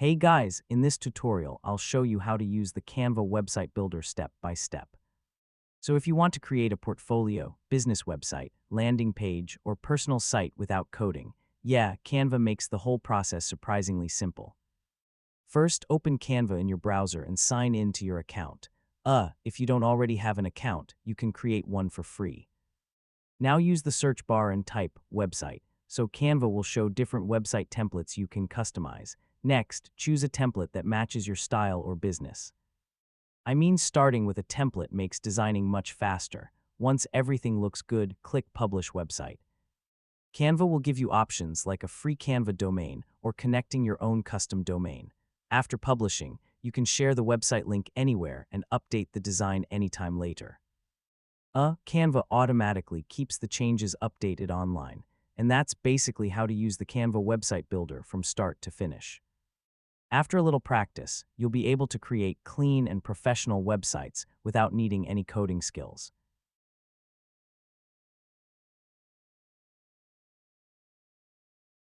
Hey guys, in this tutorial, I'll show you how to use the Canva website builder step by step. So if you want to create a portfolio, business website, landing page, or personal site without coding, yeah, Canva makes the whole process surprisingly simple. First, open Canva in your browser and sign in to your account. If you don't already have an account, you can create one for free. Now use the search bar and type website, so Canva will show different website templates you can customize. Next, choose a template that matches your style or business. I mean, starting with a template makes designing much faster. Once everything looks good, click Publish Website. Canva will give you options like a free Canva domain or connecting your own custom domain. After publishing, you can share the website link anywhere and update the design anytime later. Canva automatically keeps the changes updated online, and that's basically how to use the Canva website builder from start to finish. After a little practice, you'll be able to create clean and professional websites without needing any coding skills.